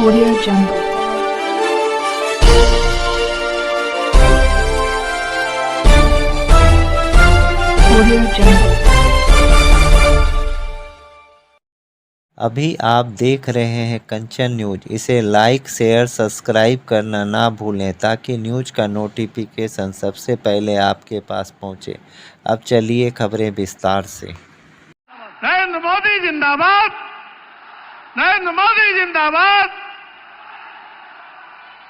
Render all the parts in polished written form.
Audio Jungle. Audio Jungle. अभी आप देख रहे हैं कंचन न्यूज। इसे लाइक, शेयर, सब्सक्राइब करना ना भूलें ताकि न्यूज का नोटिफिकेशन सबसे पहले आपके पास पहुंचे। अब चलिए खबरें विस्तार से। नरेंद्र मोदी जिंदाबाद, नरेंद्र मोदी जिंदाबाद,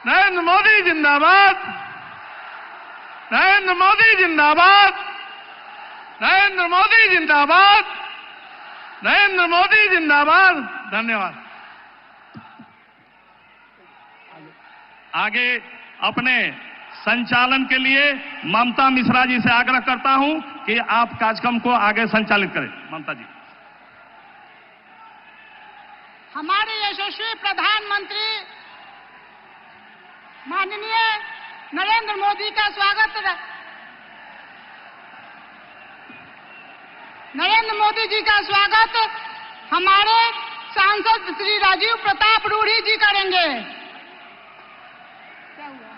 नरेंद्र मोदी जिंदाबाद, नरेंद्र मोदी जिंदाबाद, नरेंद्र मोदी जिंदाबाद, नरेंद्र मोदी जिंदाबाद। धन्यवाद। आगे अपने संचालन के लिए ममता मिश्रा जी से आग्रह करता हूं कि आप कार्यक्रम को आगे संचालित करें। ममता जी। हमारे यशस्वी प्रधानमंत्री माननीय नरेंद्र मोदी का स्वागत नरेंद्र मोदी जी का स्वागत हमारे सांसद श्री राजीव प्रताप रूढ़ी जी करेंगे। क्या हुआ?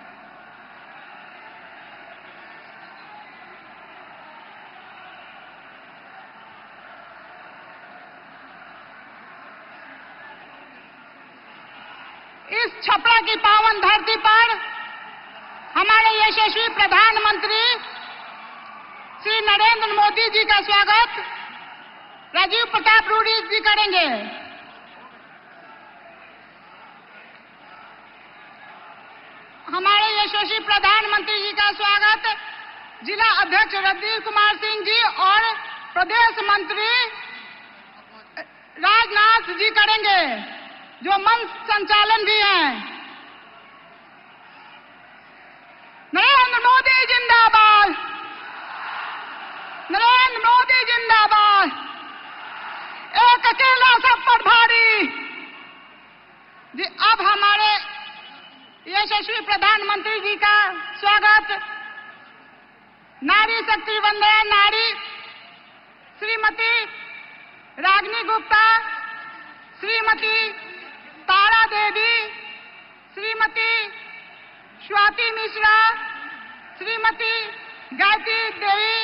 इस छपरा की पावन धरती पर हमारे यशस्वी प्रधानमंत्री श्री नरेंद्र मोदी जी का स्वागत राजीव प्रताप रूढ़ी जी करेंगे। हमारे यशस्वी प्रधानमंत्री जी का स्वागत जिला अध्यक्ष रणधीर कुमार सिंह जी और प्रदेश मंत्री राजनाथ जी करेंगे, जो मंच संचालन भी हैं। नरेंद्र मोदी जिंदाबाद, नरेंद्र मोदी जिंदाबाद। एक अकेला सब पर भारी जी। अब हमारे यशस्वी प्रधानमंत्री जी का स्वागत नारी शक्ति वंदना नारी श्रीमती रागिनी गुप्ता, श्रीमती तारा देवी, श्रीमती स्वाति मिश्रा, श्रीमती गायत्री देवी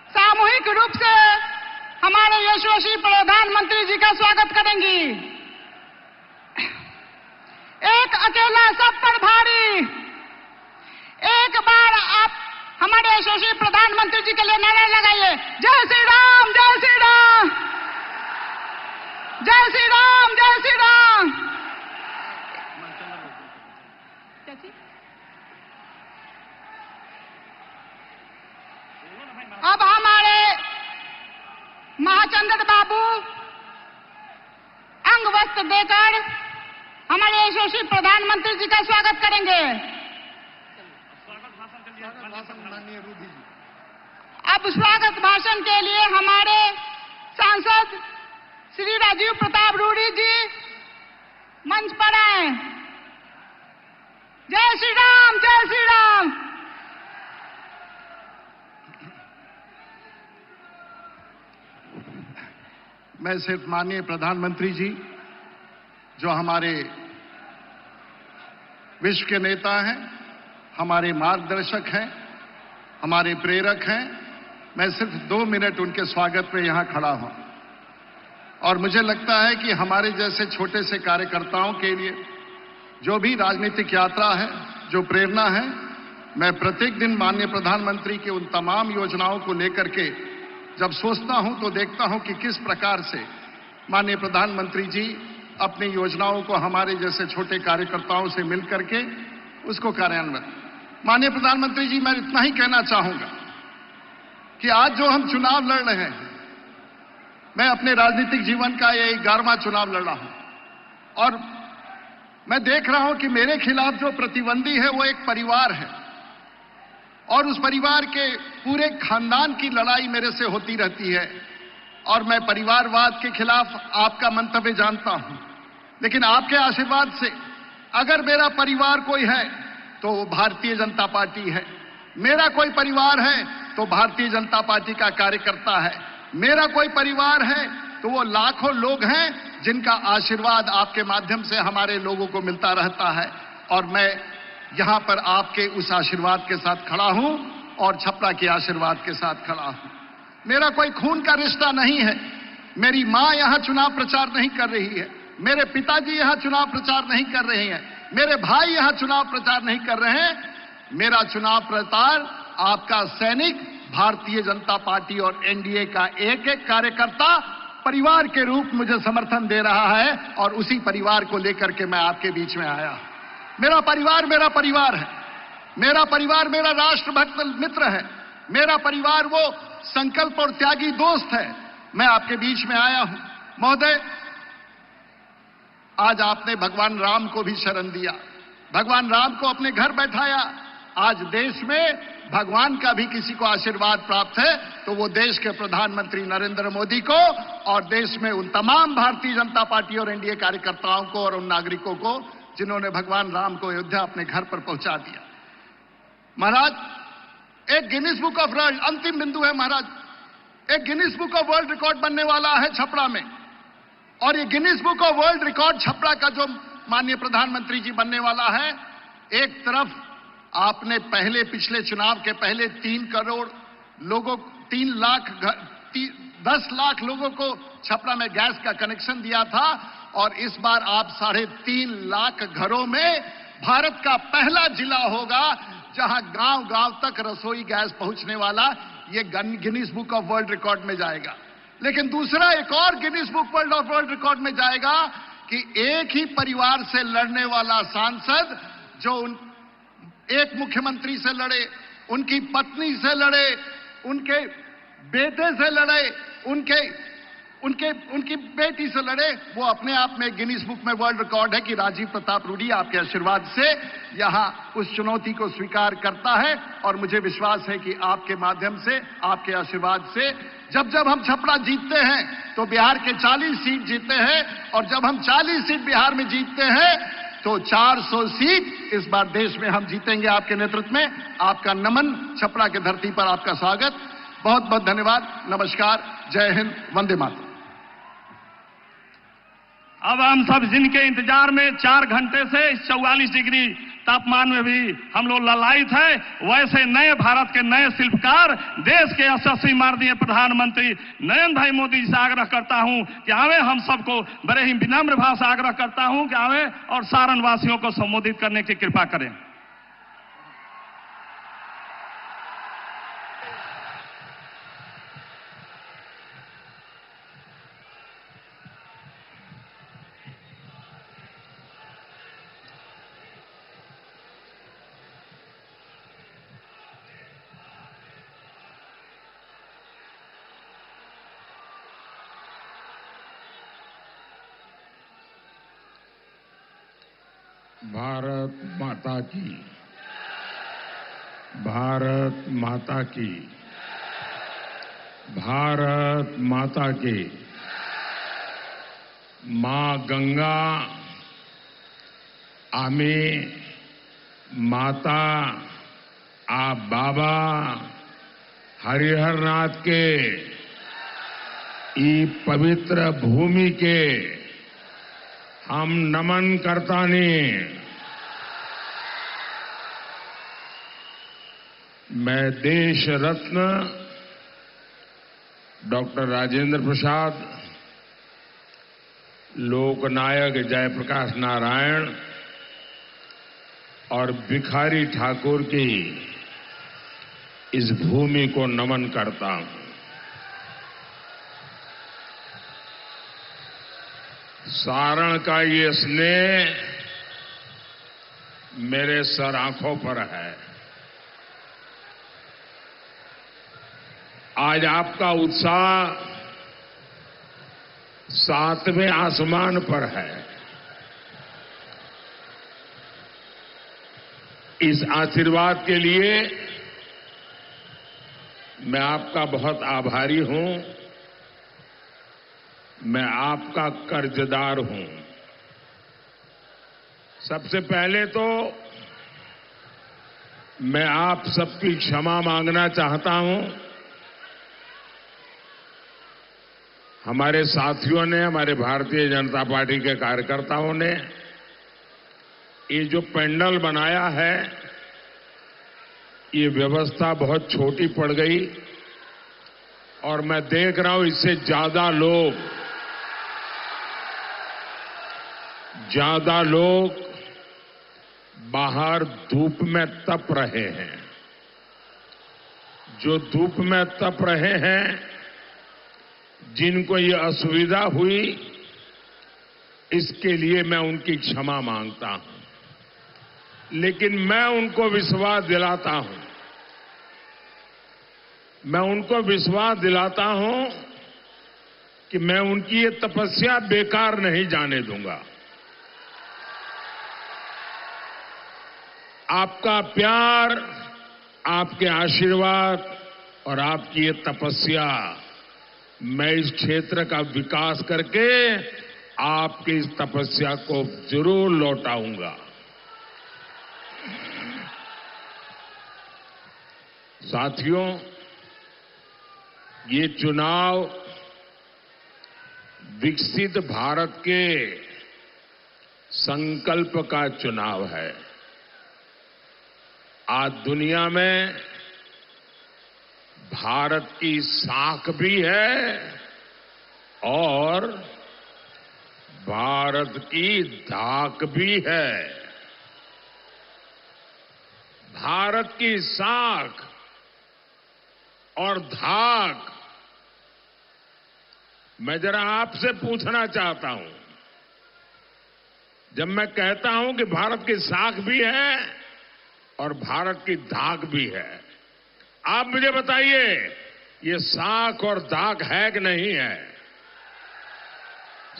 सामूहिक रूप से हमारे यशस्वी प्रधानमंत्री जी का स्वागत करेंगी। एक अकेला सब पर भारी। एक बार आप हमारे यशस्वी प्रधानमंत्री जी के लिए नारा लगाइए, जय श्री राम, जय श्री राम, जय श्री राम, जय श्री राम। अब हमारे महाचंद्र बाबू अंग वस्त्र देकर हमारे यशस्वी प्रधानमंत्री जी का स्वागत करेंगे। अब स्वागत भाषण के लिए हमारे सांसद श्री राजीव प्रताप रूढ़ी जी मंच पर आए। जय श्री राम, जय श्री राम। मैं सिर्फ माननीय प्रधानमंत्री जी, जो हमारे विश्व के नेता हैं, हमारे मार्गदर्शक हैं, हमारे प्रेरक हैं, मैं सिर्फ 2 मिनट उनके स्वागत में यहां खड़ा हूं। और मुझे लगता है कि हमारे जैसे छोटे से कार्यकर्ताओं के लिए जो भी राजनीतिक यात्रा है, जो प्रेरणा है, मैं प्रत्येक दिन माननीय प्रधानमंत्री की उन तमाम योजनाओं को लेकर के जब सोचता हूं तो देखता हूं कि किस प्रकार से माननीय प्रधानमंत्री जी अपनी योजनाओं को हमारे जैसे छोटे कार्यकर्ताओं से मिलकर के उसको कार्यान्वित। माननीय प्रधानमंत्री जी, मैं इतना ही कहना चाहूंगा कि आज जो हम चुनाव लड़ रहे हैं, मैं अपने राजनीतिक जीवन का ये 11वां चुनाव लड़ रहा हूं और मैं देख रहा हूं कि मेरे खिलाफ जो प्रतिद्वंदी है वो एक परिवार है और उस परिवार के पूरे खानदान की लड़ाई मेरे से होती रहती है। और मैं परिवारवाद के खिलाफ आपका मंतव्य जानता हूं, लेकिन आपके आशीर्वाद से अगर मेरा परिवार कोई है तो वो भारतीय जनता पार्टी है। मेरा कोई परिवार है तो भारतीय जनता पार्टी का कार्यकर्ता है। मेरा कोई परिवार है तो वो लाखों लोग हैं जिनका आशीर्वाद आपके माध्यम से हमारे लोगों को मिलता रहता है। और मैं यहां पर आपके उस आशीर्वाद के साथ खड़ा हूं और छपरा के आशीर्वाद के साथ खड़ा हूं। मेरा कोई खून का रिश्ता नहीं है। मेरी मां यहां चुनाव प्रचार नहीं कर रही है, मेरे पिताजी यहां चुनाव प्रचार नहीं कर रहे हैं, मेरे भाई यहां चुनाव प्रचार नहीं कर रहे हैं। मेरा चुनाव प्रचार आपका सैनिक, भारतीय जनता पार्टी और एनडीए का एक एक कार्यकर्ता परिवार के रूप मुझे समर्थन दे रहा है और उसी परिवार को लेकर के मैं आपके बीच में आया। मेरा परिवार है। मेरा परिवार मेरा राष्ट्रभक्त मित्र है। मेरा परिवार वो संकल्प और त्यागी दोस्त है। मैं आपके बीच में आया हूं। महोदय, आज आपने भगवान राम को भी शरण दिया, भगवान राम को अपने घर बैठाया। आज देश में भगवान का भी किसी को आशीर्वाद प्राप्त है तो वो देश के प्रधानमंत्री नरेंद्र मोदी को और देश में उन तमाम भारतीय जनता पार्टी और एनडीए कार्यकर्ताओं को और उन नागरिकों को जिन्होंने भगवान राम को अयोध्या अपने घर पर पहुंचा दिया। महाराज, एक गिनीज बुक ऑफ वर्ल्ड, अंतिम बिंदु है महाराज, एक Guinness book of world record बनने वाला है छपरा में। और ये Guinness book of world record Chhapra का जो माननीय प्रधानमंत्री जी बनने वाला है, एक तरफ आपने पिछले चुनाव के पहले 3 करोड़ लोगों, 10 लाख लोगों को छपरा में गैस का कनेक्शन दिया था और इस बार आप 3.5 लाख घरों में भारत का पहला जिला होगा जहां गांव-गांव तक रसोई गैस पहुंचने वाला। ये Guinness book of world record में जाएगा। लेकिन दूसरा एक और Guinness book of world record में जाएगा कि एक ही परिवार से लड़ने वाला सांसद जो एक मुख्यमंत्री से लड़े, उनकी पत्नी से लड़े, उनके बेटे से लड़े, उनकी बेटी से लड़े, वो अपने आप में गिनीज बुक में वर्ल्ड रिकॉर्ड है कि राजीव प्रताप रूडी आपके आशीर्वाद से यहां उस चुनौती को स्वीकार करता है। और मुझे विश्वास है कि आपके माध्यम से, आपके आशीर्वाद से जब हम छपरा जीतते हैं तो बिहार के 40 सीट जीतते हैं और जब हम 40 सीट बिहार में जीतते हैं तो 400 सीट इस बार देश में हम जीतेंगे आपके नेतृत्व में। आपका नमन, छपरा की धरती पर आपका स्वागत। बहुत बहुत धन्यवाद। नमस्कार, जय हिंद, वंदे मातरम। अब हम सब जिनके इंतजार में 4 घंटे से 44 डिग्री तापमान में भी हम लोग ललायित है, वैसे नए भारत के नए शिल्पकार, देश के यशस्वी माननीय प्रधानमंत्री नरेंद्र भाई मोदी जी से आग्रह करता हूं कि आवे, हम सबको बड़े ही विनम्र भाव से आग्रह करता हूं कि आवे और सारण वासियों को संबोधित करने की कृपा करें। भारत माता की, भारत माता की, भारत माता की। मां गंगा आमी माता आ बाबा हरिहरनाथ के ई पवित्र भूमि के हम नमन करतानी। मैं देश रत्न डॉक्टर राजेंद्र प्रसाद, लोकनायक जयप्रकाश नारायण और भिखारी ठाकुर की इस भूमि को नमन करता हूं। सारण का ये स्नेह मेरे सर आंखों पर है। आज आपका उत्साह 7वें आसमान पर है। इस आशीर्वाद के लिए मैं आपका बहुत आभारी हूं। मैं आपका कर्जदार हूं। सबसे पहले तो मैं आप सबकी क्षमा मांगना चाहता हूं। हमारे साथियों ने, हमारे भारतीय जनता पार्टी के कार्यकर्ताओं ने ये जो पंडाल बनाया है, ये व्यवस्था बहुत छोटी पड़ गई और मैं देख रहा हूं इससे ज्यादा लोग बाहर धूप में तप रहे हैं। जो धूप में तप रहे हैं, जिनको ये असुविधा हुई, इसके लिए मैं उनकी क्षमा मांगता हूं। लेकिन मैं उनको विश्वास दिलाता हूं कि मैं उनकी ये तपस्या बेकार नहीं जाने दूंगा। आपका प्यार, आपके आशीर्वाद और आपकी ये तपस्या, मैं इस क्षेत्र का विकास करके आपकी इस तपस्या को जरूर लौटाऊंगा। साथियों, ये चुनाव विकसित भारत के संकल्प का चुनाव है। आज दुनिया में भारत की साख भी है और भारत की धाक भी है। भारत की साख और धाक, मैं जरा आपसे पूछना चाहता हूं, जब मैं कहता हूं कि भारत की साख भी है और भारत की धाक भी है, आप मुझे बताइए, ये साख और धाक है कि नहीं है?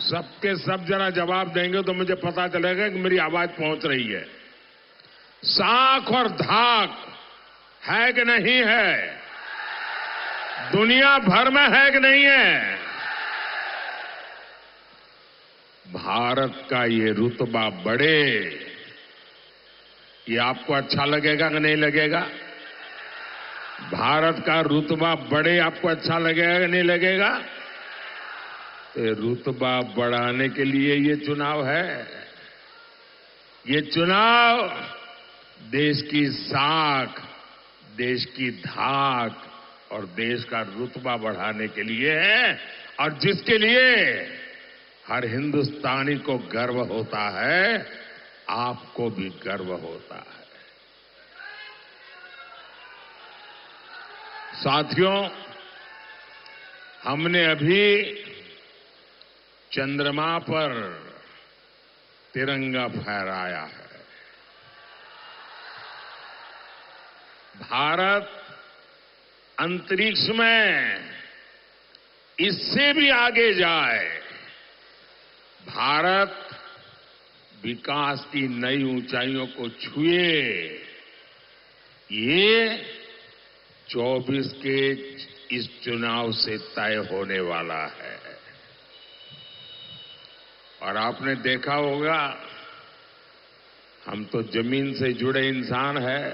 सबके सब जरा जवाब देंगे तो मुझे पता चलेगा कि मेरी आवाज पहुंच रही है। साख और धाक है कि नहीं है? दुनिया भर में है कि नहीं है? भारत का ये रुतबा बढ़े, ये आपको अच्छा लगेगा कि नहीं लगेगा? भारत का रुतबा बढ़े, आपको अच्छा लगेगा कि नहीं लगेगा? तो रुतबा बढ़ाने के लिए ये चुनाव है। ये चुनाव देश की साख, देश की धाक और देश का रुतबा बढ़ाने के लिए है, और जिसके लिए हर हिंदुस्तानी को गर्व होता है, आपको भी गर्व होता है। साथियों, हमने अभी चंद्रमा पर तिरंगा फहराया है। भारत अंतरिक्ष में इससे भी आगे जाए, भारत विकास की नई ऊंचाइयों को छुए, ये 24 के इस चुनाव से तय होने वाला है। और आपने देखा होगा, हम तो जमीन से जुड़े इंसान हैं,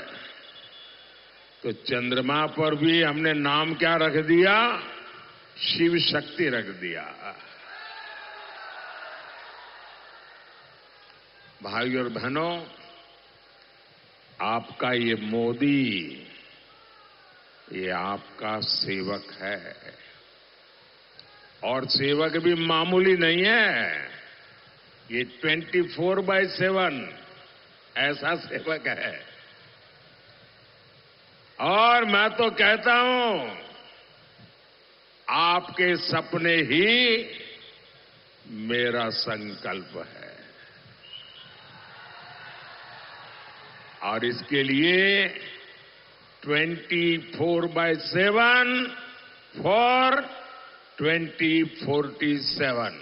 तो चंद्रमा पर भी हमने नाम क्या रख दिया? शिव शक्ति रख दिया। भाई और बहनों, आपका ये मोदी, ये आपका सेवक है, और सेवक भी मामूली नहीं है, ये 24/7 ऐसा सेवक है। और मैं तो कहता हूं, आपके सपने ही मेरा संकल्प है, और इसके लिए 24/7 फॉर 2047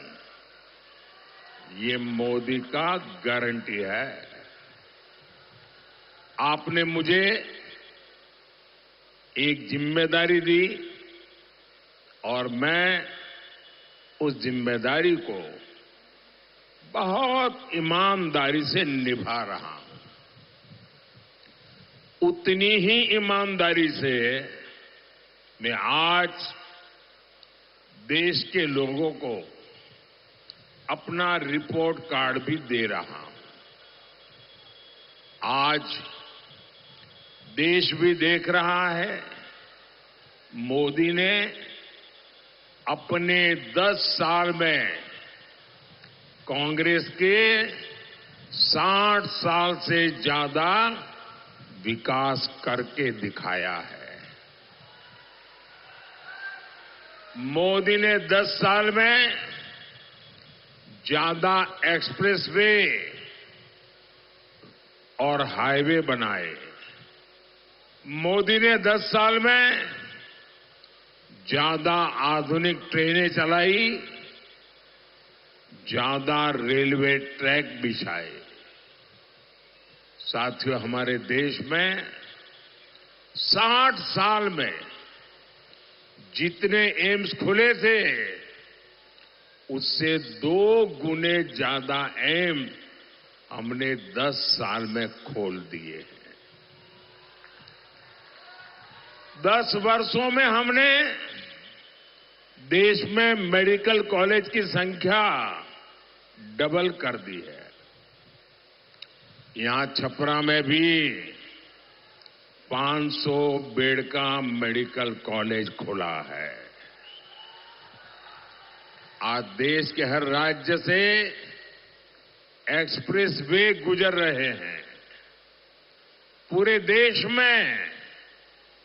ये मोदी का गारंटी है। आपने मुझे एक जिम्मेदारी दी और मैं उस जिम्मेदारी को बहुत ईमानदारी से निभा रहा हूं। उतनी ही ईमानदारी से मैं आज देश के लोगों को अपना रिपोर्ट कार्ड भी दे रहा हूं। आज देश भी देख रहा है, मोदी ने अपने 10 साल में कांग्रेस के 60 साल से ज्यादा विकास करके दिखाया है। मोदी ने 10 साल में ज्यादा एक्सप्रेसवे और हाईवे बनाए। मोदी ने 10 साल में ज्यादा आधुनिक ट्रेनें चलाई, ज्यादा रेलवे ट्रैक बिछाए। साथियों, हमारे देश में 60 साल में जितने एम्स खुले थे, उससे 2 गुने ज्यादा एम्स हमने 10 साल में खोल दिए हैं। 10 वर्षों में हमने देश में मेडिकल कॉलेज की संख्या डबल कर दी है। यहां छपरा में भी 500 बेड का मेडिकल कॉलेज खुला है। आज देश के हर राज्य से एक्सप्रेस वे गुजर रहे हैं। पूरे देश में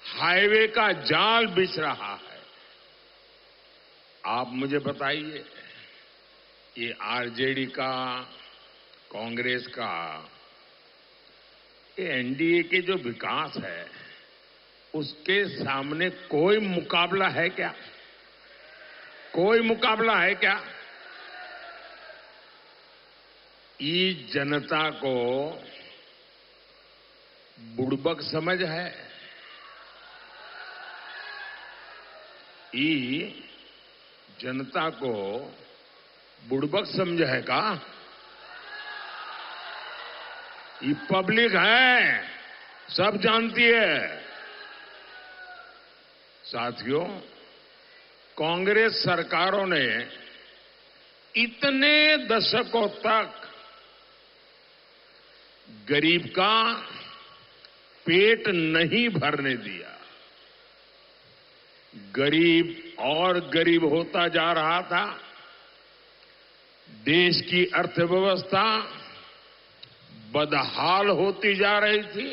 हाईवे का जाल बिछ रहा है। आप मुझे बताइए, ये आरजेडी का, कांग्रेस का, ये एनडीए के जो विकास है, उसके सामने कोई मुकाबला है क्या? कोई मुकाबला है क्या? ये जनता को बुड़बक समझ है। ये जनता को बुड़बक समझ है का? ये पब्लिक है, सब जानती है। साथियों, कांग्रेस सरकारों ने इतने दशकों तक गरीब का पेट नहीं भरने दिया। गरीब और गरीब होता जा रहा था। देश की अर्थव्यवस्था बदहाल होती जा रही थी।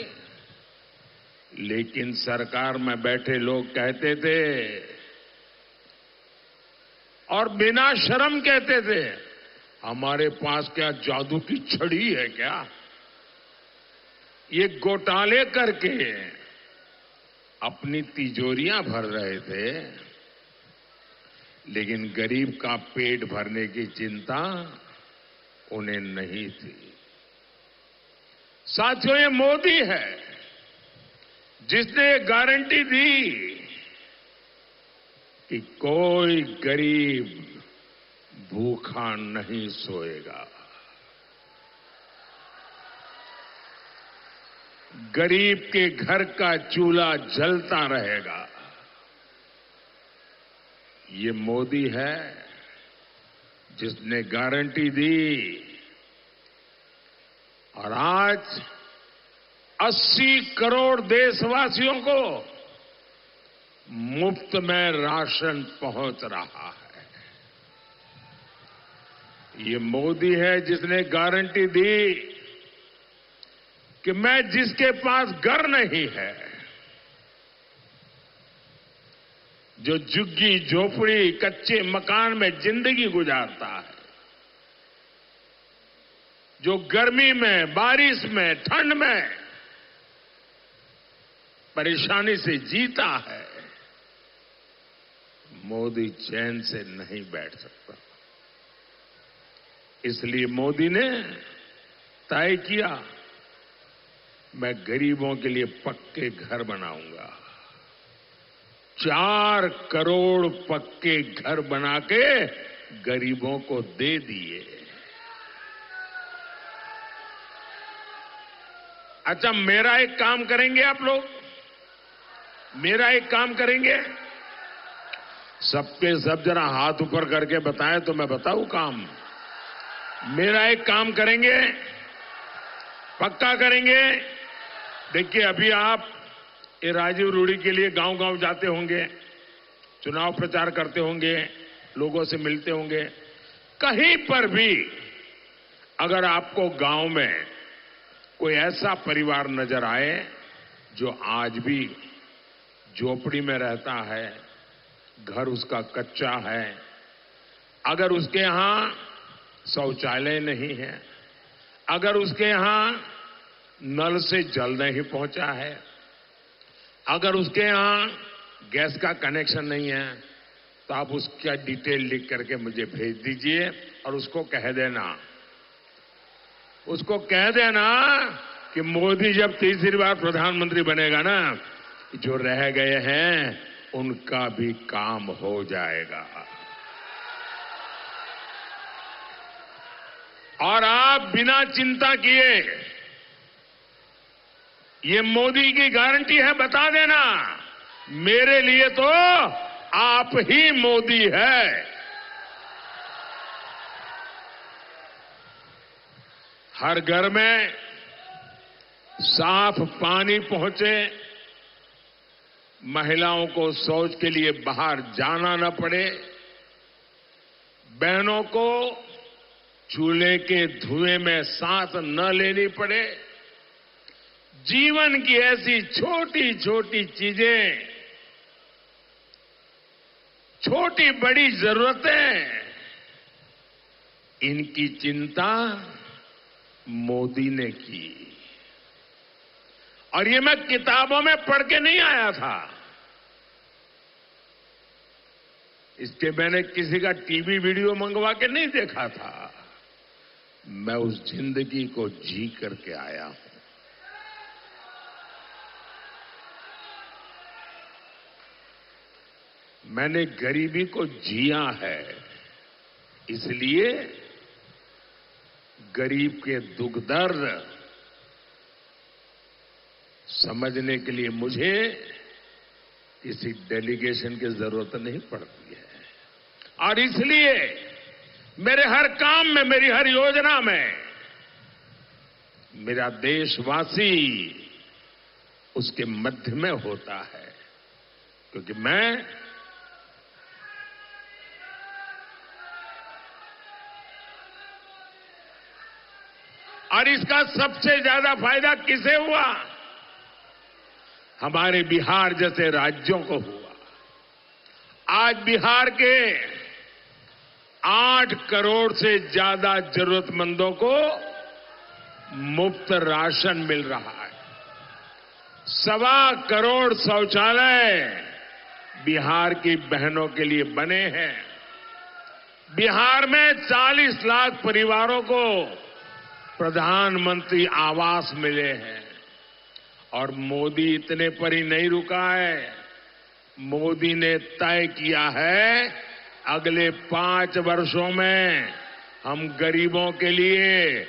लेकिन सरकार में बैठे लोग कहते थे और बिना शर्म कहते थे, हमारे पास क्या जादू की छड़ी है क्या? ये घोटाले करके अपनी तिजोरियां भर रहे थे, लेकिन गरीब का पेट भरने की चिंता उन्हें नहीं थी। साथियों, ये मोदी है जिसने गारंटी दी कि कोई गरीब भूखा नहीं सोएगा। गरीब के घर का चूल्हा जलता रहेगा। ये मोदी है जिसने गारंटी दी और आज 80 करोड़ देशवासियों को मुफ्त में राशन पहुंच रहा है। ये मोदी है जिसने गारंटी दी कि मैं जिसके पास घर नहीं है, जो झुग्गी झोपड़ी कच्चे मकान में जिंदगी गुजारता है, जो गर्मी में, बारिश में, ठंड में परेशानी से जीता है, मोदी चैन से नहीं बैठ सकता। इसलिए मोदी ने तय किया, मैं गरीबों के लिए पक्के घर बनाऊंगा। 4 करोड़ पक्के घर बना के गरीबों को दे दिए। अच्छा, मेरा एक काम करेंगे आप लोग, मेरा एक काम करेंगे। सबके सब जरा हाथ ऊपर करके बताएं तो मैं बताऊं काम। मेरा एक काम करेंगे, पक्का करेंगे। देखिए, अभी आप ये राजीव रूड़ी के लिए गांव-गांव जाते होंगे, चुनाव प्रचार करते होंगे, लोगों से मिलते होंगे। कहीं पर भी अगर आपको गांव में कोई ऐसा परिवार नजर आए जो आज भी झोपड़ी में रहता है, घर उसका कच्चा है, अगर उसके यहां शौचालय नहीं है, अगर उसके यहां नल से जल नहीं पहुंचा है, अगर उसके यहां गैस का कनेक्शन नहीं है, तो आप उसका डिटेल लिख करके मुझे भेज दीजिए और उसको कह देना कि मोदी जब तीसरी बार प्रधानमंत्री बनेगा ना, जो रह गए हैं उनका भी काम हो जाएगा। और आप बिना चिंता किए, ये मोदी की गारंटी है, बता देना, मेरे लिए तो आप ही मोदी है। हर घर में साफ पानी पहुंचे, महिलाओं को शौच के लिए बाहर जाना न पड़े, बहनों को चूल्हे के धुएं में सांस न लेनी पड़े। जीवन की ऐसी छोटी छोटी चीजें, छोटी बड़ी जरूरतें, इनकी चिंता मोदी ने की। और ये मैं किताबों में पढ़ के नहीं आया था, इसके मैंने किसी का टीवी वीडियो मंगवा के नहीं देखा था, मैं उस जिंदगी को जी करके आया हूं। मैंने गरीबी को जिया है, इसलिए गरीब के दुख दर्द समझने के लिए मुझे किसी डेलीगेशन की जरूरत नहीं पड़ती है। और इसलिए मेरे हर काम में, मेरी हर योजना में मेरा देशवासी उसके मध्य में होता है, क्योंकि मैं और इसका सबसे ज्यादा फायदा किसे हुआ? हमारे बिहार जैसे राज्यों को हुआ। आज बिहार के 8 करोड़ से ज्यादा जरूरतमंदों को मुफ्त राशन मिल रहा है। 1.25 करोड़ शौचालय बिहार की बहनों के लिए बने हैं। बिहार में 40 लाख परिवारों को प्रधानमंत्री आवास मिले हैं। और मोदी इतने पर ही नहीं रुका है, मोदी ने तय किया है अगले 5 वर्षों में हम गरीबों के लिए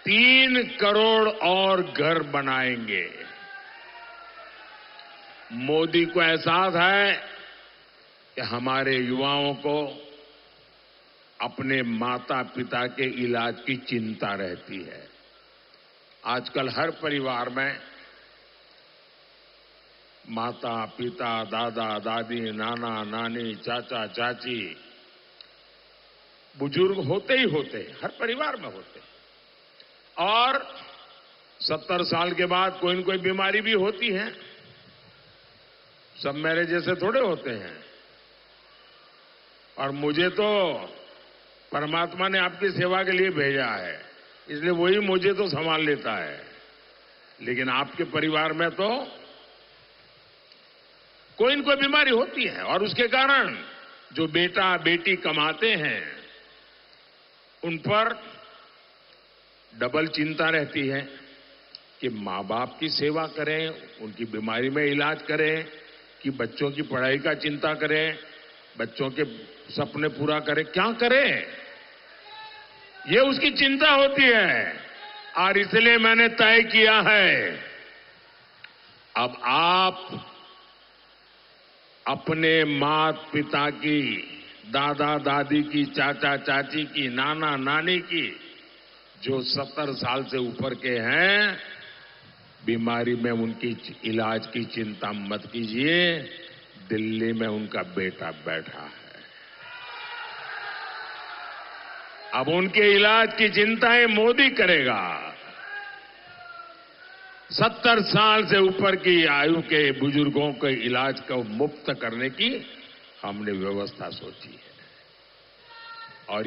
3 करोड़ और घर बनाएंगे। मोदी को एहसास है कि हमारे युवाओं को अपने माता पिता के इलाज की चिंता रहती है। आजकल हर परिवार में माता पिता, दादा दादी, नाना नानी, चाचा चाची, बुजुर्ग होते ही होते, हर परिवार में होते। और 70 साल के बाद कोई न कोई बीमारी भी होती है। सब मेरे जैसे थोड़े होते हैं। और मुझे तो परमात्मा ने आपकी सेवा के लिए भेजा है, इसलिए वही मुझे तो संभाल लेता है। लेकिन आपके परिवार में तो कोई न कोई बीमारी होती है, और उसके कारण जो बेटा बेटी कमाते हैं उन पर डबल चिंता रहती है कि माँ बाप की सेवा करें, उनकी बीमारी में इलाज करें, कि बच्चों की पढ़ाई का चिंता करें, बच्चों के सपने पूरा करें, क्या करें, ये उसकी चिंता होती है। और इसलिए मैंने तय किया है अब आप अपने माता पिता की, दादा दादी की, चाचा चाची की, नाना नानी की, जो 70 साल से ऊपर के हैं, बीमारी में उनकी इलाज की चिंता मत कीजिए। दिल्ली में उनका बेटा बैठा है, अब उनके इलाज की चिंताएं मोदी करेगा। 70 साल से ऊपर की आयु के बुजुर्गों के इलाज को मुफ्त करने की हमने व्यवस्था सोची है। और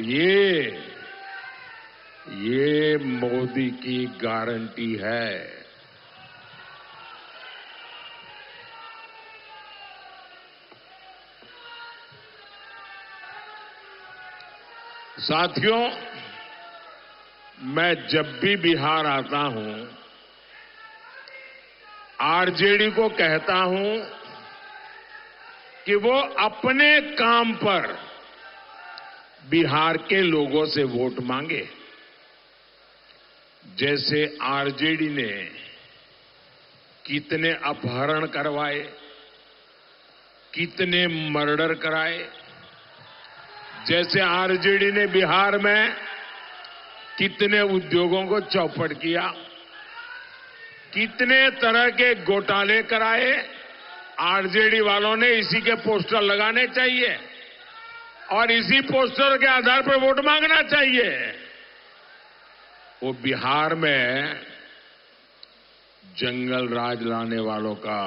ये मोदी की गारंटी है। साथियों, मैं जब भी बिहार आता हूं, आरजेडी को कहता हूं कि वो अपने काम पर बिहार के लोगों से वोट मांगे। जैसे आरजेडी ने कितने अपहरण करवाए, कितने मर्डर कराए, जैसे आरजेडी ने बिहार में कितने उद्योगों को चौपट किया, कितने तरह के घोटाले कराए, आरजेडी वालों ने इसी के पोस्टर लगाने चाहिए और इसी पोस्टर के आधार पर वोट मांगना चाहिए। वो बिहार में जंगल राज लाने वालों का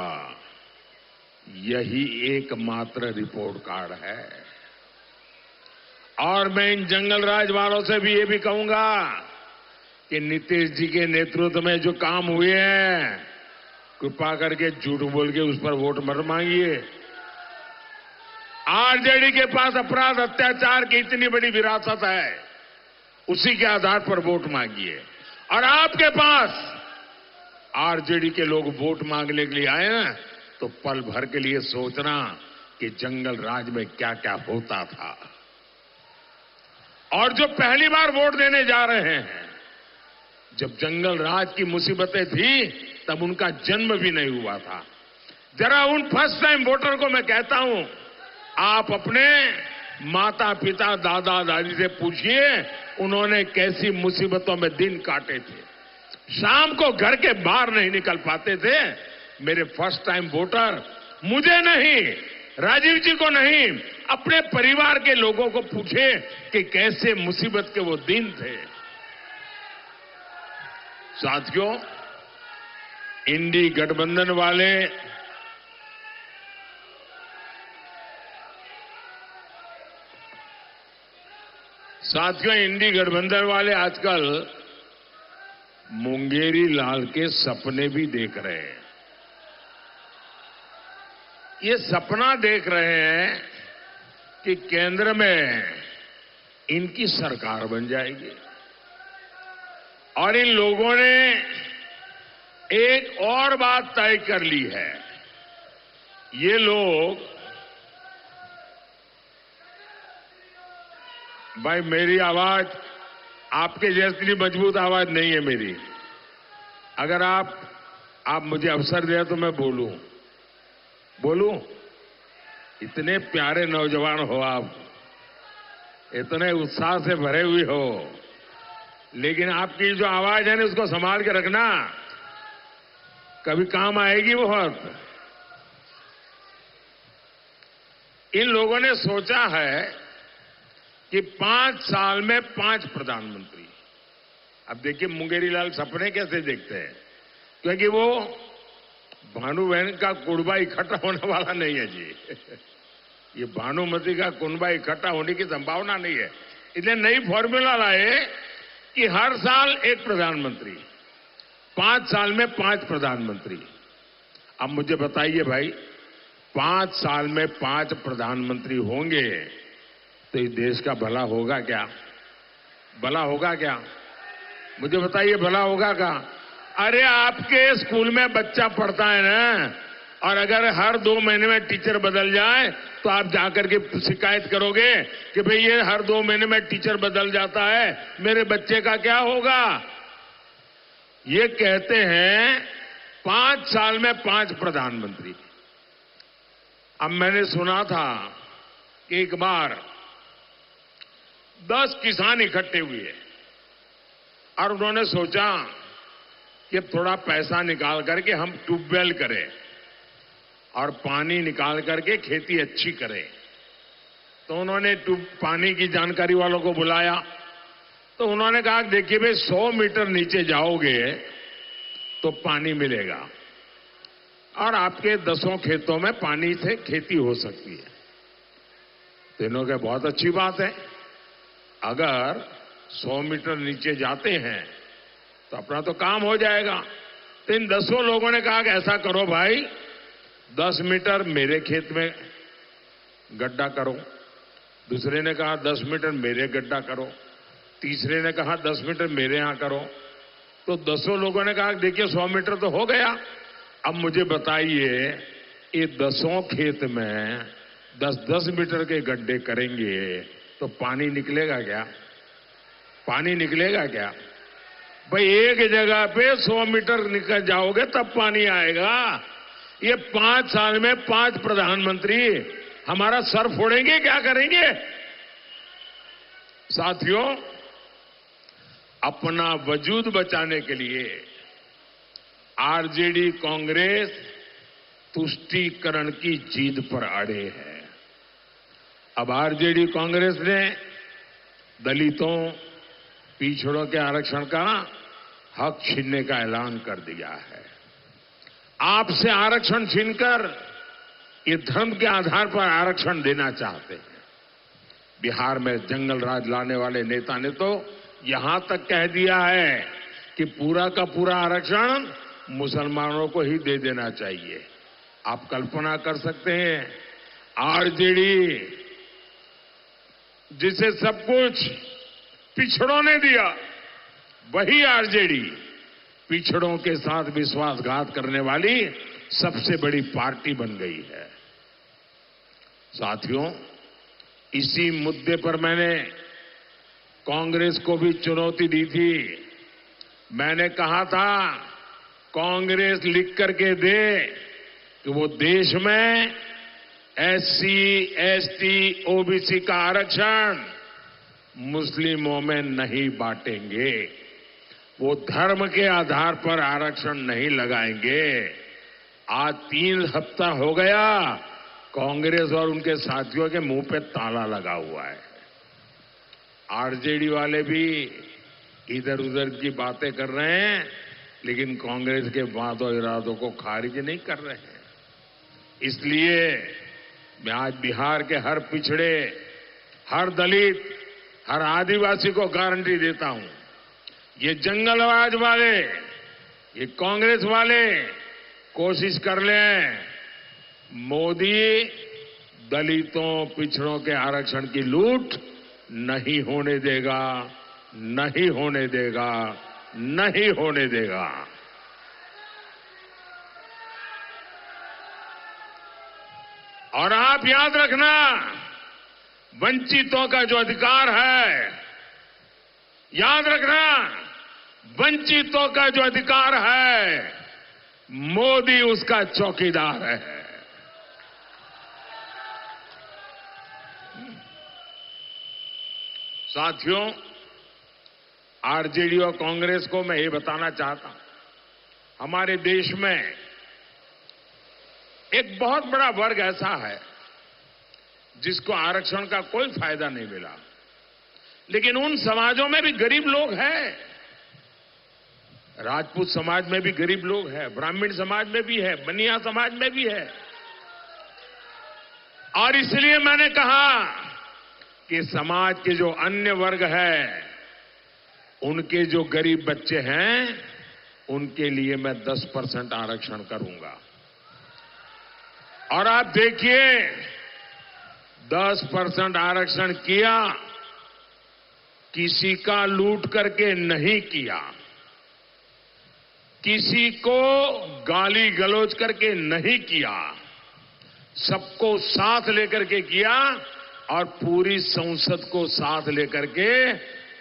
यही एकमात्र रिपोर्ट कार्ड है। और मैं इन जंगल राज वालों से भी ये भी कहूंगा कि नीतीश जी के नेतृत्व में जो काम हुए हैं, कृपा करके झूठ बोल के उस पर वोट मत मांगिए। आरजेडी के पास अपराध अत्याचार की इतनी बड़ी विरासत है, उसी के आधार पर वोट मांगिए। और आपके पास आरजेडी के लोग वोट मांगने के लिए आए ना, तो पल भर के लिए सोचना कि जंगल राज में क्या क्या होता था। और जो पहली बार वोट देने जा रहे हैं, जब जंगल राज की मुसीबतें थी तब उनका जन्म भी नहीं हुआ था। जरा उन फर्स्ट टाइम वोटर को मैं कहता हूं, आप अपने माता पिता दादा दादी से पूछिए उन्होंने कैसी मुसीबतों में दिन काटे थे, शाम को घर के बाहर नहीं निकल पाते थे। मेरे फर्स्ट टाइम वोटर मुझे नहीं, राजीव जी को नहीं, अपने परिवार के लोगों को पूछे कि कैसे मुसीबत के वो दिन थे। साथियों, इंडी गठबंधन वाले इंडी गठबंधन वाले आजकल मुंगेरी लाल के सपने भी देख रहे हैं। ये सपना देख रहे हैं कि केंद्र में इनकी सरकार बन जाएगी। और इन लोगों ने एक और बात तय कर ली है, ये लोग, भाई मेरी आवाज आपके जैसी मजबूत आवाज नहीं है मेरी। अगर आप मुझे अवसर दें तो मैं बोलूं। इतने प्यारे नौजवान हो आप, इतने उत्साह से भरे हुए हो, लेकिन आपकी जो आवाज है ना उसको संभाल के रखना, कभी काम आएगी बहुत। इन लोगों ने सोचा है कि 5 साल में 5 प्रधानमंत्री। अब देखिए मुंगेरी लाल सपने कैसे देखते हैं, क्योंकि वो भानु बहन का कुनबा इकट्ठा होने वाला नहीं है जी। ये भानुमति का कुनबा इकट्ठा होने की संभावना नहीं है, इसलिए नई फॉर्मूला लाए कि हर साल एक प्रधानमंत्री, 5 साल में 5 प्रधानमंत्री। अब मुझे बताइए भाई, 5 साल में 5 प्रधानमंत्री होंगे तो इस देश का भला होगा क्या? भला होगा क्या? मुझे बताइए, भला होगा क्या? अरे आपके स्कूल में बच्चा पढ़ता है ना, और अगर हर 2 महीने में टीचर बदल जाए तो आप जाकर के शिकायत करोगे कि भाई ये हर 2 महीने में टीचर बदल जाता है, मेरे बच्चे का क्या होगा? ये कहते हैं 5 साल में 5 प्रधानमंत्री। अब मैंने सुना था कि एक बार 10 किसान इकट्ठे हुए और उन्होंने सोचा कि थोड़ा पैसा निकाल करके हम ट्यूबवेल करें और पानी निकाल करके खेती अच्छी करें। तो उन्होंने पानी की जानकारी वालों को बुलाया। तो उन्होंने कहा देखिए भाई 100 मीटर नीचे जाओगे तो पानी मिलेगा और आपके 10 खेतों में पानी से खेती हो सकती है। तीनों के बहुत अच्छी बात है। अगर 100 मीटर नीचे जाते हैं तो अपना तो काम हो जाएगा। तो इन 10 लोगों ने कहा कि ऐसा करो भाई, 10 मीटर मेरे खेत में गड्ढा करो। दूसरे ने कहा 10 मीटर मेरे गड्ढा करो। तीसरे ने कहा 10 मीटर मेरे यहां करो। तो 10 लोगों ने कहा देखिए 100 मीटर तो हो गया। अब मुझे बताइए ये 10 खेत में 10-10 मीटर के गड्ढे करेंगे तो पानी निकलेगा क्या? पानी निकलेगा क्या? भाई एक जगह पे 100 मीटर निकल जाओगे तब पानी आएगा। ये 5 साल में 5 प्रधानमंत्री हमारा सर फोड़ेंगे, क्या करेंगे? साथियों, अपना वजूद बचाने के लिए आरजेडी कांग्रेस तुष्टीकरण की जीद पर अड़े है। अब आरजेडी कांग्रेस ने दलितों, पिछड़ों के आरक्षण का हक छीनने का ऐलान कर दिया है। आपसे आरक्षण छीनकर ये धर्म के आधार पर आरक्षण देना चाहते हैं। बिहार में जंगल राज लाने वाले नेता ने तो यहां तक कह दिया है कि पूरा का पूरा आरक्षण मुसलमानों को ही दे देना चाहिए। आप कल्पना कर सकते हैं, आरजेडी जिसे सब कुछ पिछड़ों ने दिया, वही आरजेडी पिछड़ों के साथ विश्वासघात करने वाली सबसे बड़ी पार्टी बन गई है। साथियों, इसी मुद्दे पर मैंने कांग्रेस को भी चुनौती दी थी। मैंने कहा था कांग्रेस लिख करके दे कि वो देश में एससी, एसटी, ओबीसी का आरक्षण मुस्लिमों में नहीं बांटेंगे। वो धर्म के आधार पर आरक्षण नहीं लगाएंगे। आज 3 हफ्ता हो गया, कांग्रेस और उनके साथियों के मुंह पे ताला लगा हुआ है। आरजेडी वाले भी इधर उधर की बातें कर रहे हैं, लेकिन कांग्रेस के वादों इरादों को खारिज नहीं कर रहे हैं। इसलिए मैं आज बिहार के हर पिछड़े, हर दलित, हर आदिवासी को गारंटी देता हूं, ये जंगलराज वाले, ये कांग्रेस वाले कोशिश कर लें, मोदी दलितों, पिछड़ों के आरक्षण की लूट नहीं होने देगा, नहीं होने देगा, नहीं होने देगा। और आप याद रखना, वंचितों का जो अधिकार है, याद रखना, वंचितों का जो अधिकार है, मोदी उसका चौकीदार है। साथियों, आरजेडी और कांग्रेस को मैं ये बताना चाहता हूं, हमारे देश में एक बहुत बड़ा वर्ग ऐसा है जिसको आरक्षण का कोई फायदा नहीं मिला, लेकिन उन समाजों में भी गरीब लोग हैं। राजपूत समाज में भी गरीब लोग हैं, ब्राह्मण समाज में भी है, बनिया समाज में भी है। और इसलिए मैंने कहा कि समाज के जो अन्य वर्ग है, उनके जो गरीब बच्चे हैं, उनके लिए मैं 10% आरक्षण करूंगा। और आप देखिए, 10% आरक्षण किया, किसी का लूट करके नहीं किया, किसी को गाली गलौज करके नहीं किया, सबको साथ लेकर के किया और पूरी संसद को साथ लेकर के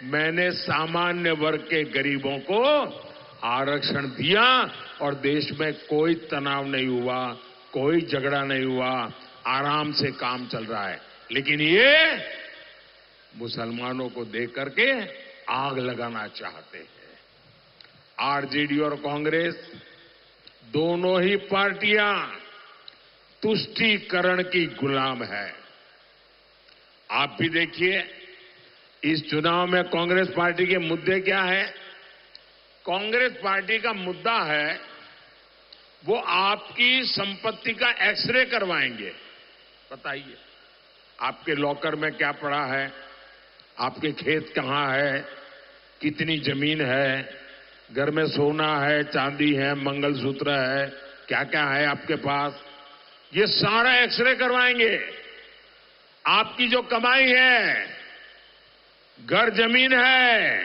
मैंने सामान्य वर्ग के गरीबों को आरक्षण दिया और देश में कोई तनाव नहीं हुआ, कोई झगड़ा नहीं हुआ, आराम से काम चल रहा है। लेकिन ये मुसलमानों को देख करके आग लगाना चाहते हैं। आरजेडी और कांग्रेस दोनों ही पार्टियां तुष्टीकरण की गुलाम है। आप भी देखिए, इस चुनाव में कांग्रेस पार्टी के मुद्दे क्या है? कांग्रेस पार्टी का मुद्दा है वो आपकी संपत्ति का एक्सरे करवाएंगे। बताइए, आपके लॉकर में क्या पड़ा है, आपके खेत कहां है, कितनी जमीन है, घर में सोना है, चांदी है, मंगलसूत्र है, क्या क्या है आपके पास, ये सारा एक्सरे करवाएंगे। आपकी जो कमाई है, घर जमीन है,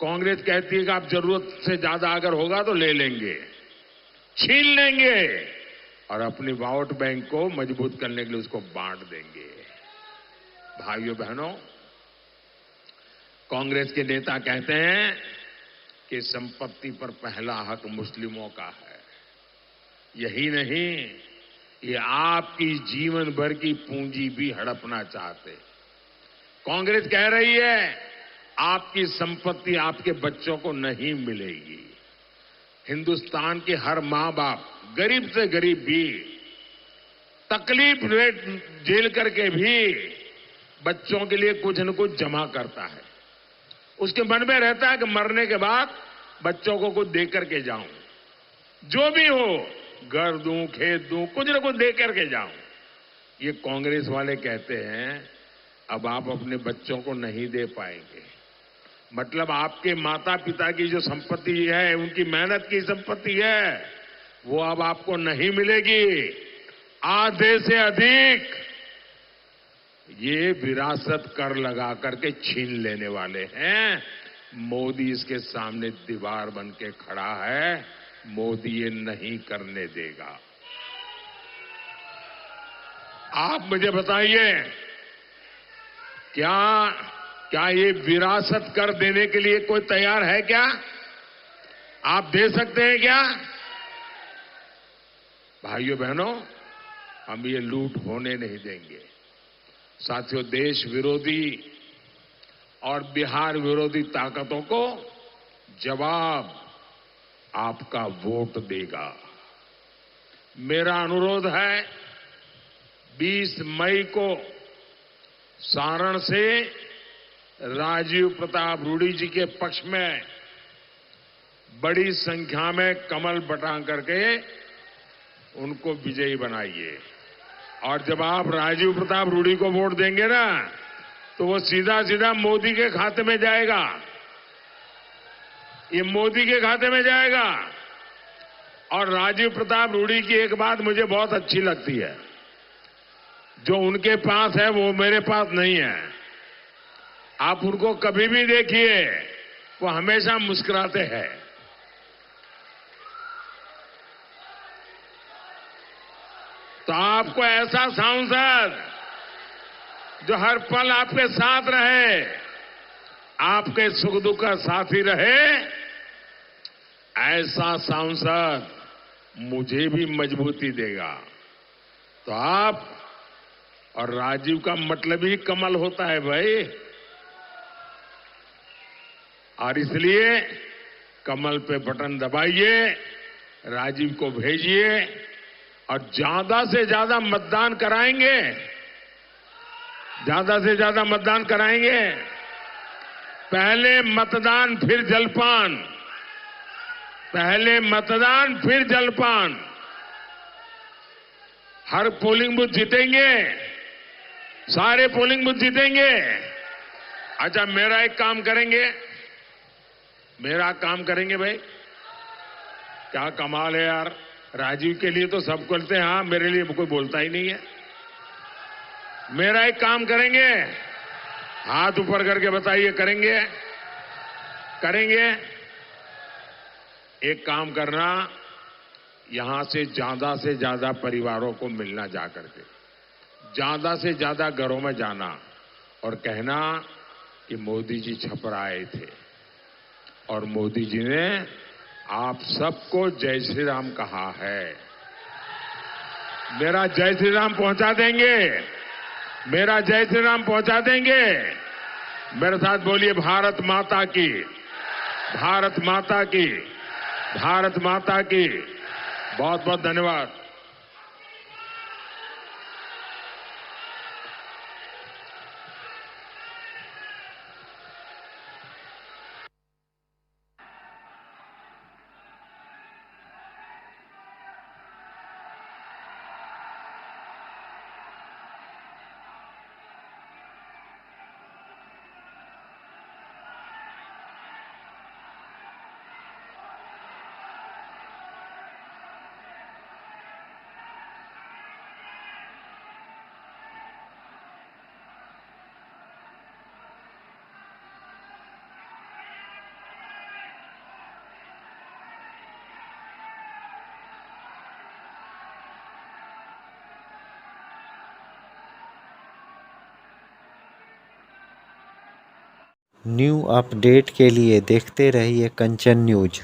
कांग्रेस कहती है कि आप जरूरत से ज्यादा अगर होगा तो ले लेंगे, छीन लेंगे और अपनी वोट बैंक को मजबूत करने के लिए उसको बांट देंगे। भाइयों बहनों, कांग्रेस के नेता कहते हैं कि संपत्ति पर पहला हक मुस्लिमों का है। यही नहीं, ये आपकी जीवन भर की पूंजी भी हड़पना चाहते। कांग्रेस कह रही है आपकी संपत्ति आपके बच्चों को नहीं मिलेगी। हिंदुस्तान के हर मां बाप, गरीब से गरीब भी, तकलीफ रेट झेल करके भी बच्चों के लिए कुछ न कुछ जमा करता है। उसके मन में रहता है कि मरने के बाद बच्चों को कुछ दे करके जाऊं, जो भी हो, घर दूं, खेत दूं, कुछ न कुछ दे करके जाऊं। ये कांग्रेस वाले कहते हैं अब आप अपने बच्चों को नहीं दे पाएंगे। मतलब आपके माता पिता की जो संपत्ति है, उनकी मेहनत की संपत्ति है, वो अब आपको नहीं मिलेगी। आधे से अधिक ये विरासत कर लगा करके छीन लेने वाले हैं। मोदी इसके सामने दीवार बन के खड़ा है। मोदी ये नहीं करने देगा। आप मुझे बताइए, क्या ये विरासत कर देने के लिए कोई तैयार है क्या? आप दे सकते हैं क्या? भाइयों बहनों, हम ये लूट होने नहीं देंगे। साथियों, देश विरोधी और बिहार विरोधी ताकतों को जवाब आपका वोट देगा। मेरा अनुरोध है, 20 मई को सारण से राजीव प्रताप रूडी जी के पक्ष में बड़ी संख्या में कमल बटांग करके उनको विजयी बनाइए। और जब आप राजीव प्रताप रूडी को वोट देंगे ना, तो वो सीधा सीधा मोदी के खाते में जाएगा। ये मोदी के खाते में जाएगा। और राजीव प्रताप रूडी की एक बात मुझे बहुत अच्छी लगती है, जो उनके पास है वो मेरे पास नहीं है। आप उनको कभी भी देखिए, वो हमेशा मुस्कुराते हैं। तो आपको ऐसा सांसद जो हर पल आपके साथ रहे, आपके सुख दुख का साथी रहे, ऐसा सांसद मुझे भी मजबूती देगा। तो आप और राजीव का मतलब ही कमल होता है भाई। और इसलिए कमल पे बटन दबाइए, राजीव को भेजिए और ज्यादा से ज्यादा मतदान कराएंगे। ज्यादा से ज्यादा मतदान कराएंगे। पहले मतदान फिर जलपान, पहले मतदान फिर जलपान। हर पोलिंग बूथ जीतेंगे, सारे पोलिंग बूथ जीतेंगे। अच्छा, मेरा एक काम करेंगे, मेरा काम करेंगे भाई। क्या कमाल है यार, राजीव के लिए तो सब करते हैं, हाँ, मेरे लिए कोई बोलता ही नहीं है। मेरा एक काम करेंगे, हाथ ऊपर करके बताइए, करेंगे? करेंगे? एक काम करना, यहां से ज्यादा परिवारों को मिलना, जाकर के ज्यादा से ज्यादा घरों में जाना और कहना कि मोदी जी छपरा आए थे और मोदी जी ने आप सबको जय श्री राम कहा है। मेरा जय श्री राम पहुंचा देंगे? मेरा जय श्री राम पहुंचा देंगे? मेरे साथ बोलिए, भारत माता की, भारत माता की, भारत माता की। बहुत बहुत धन्यवाद। न्यू अपडेट के लिए देखते रहिए कंचन न्यूज।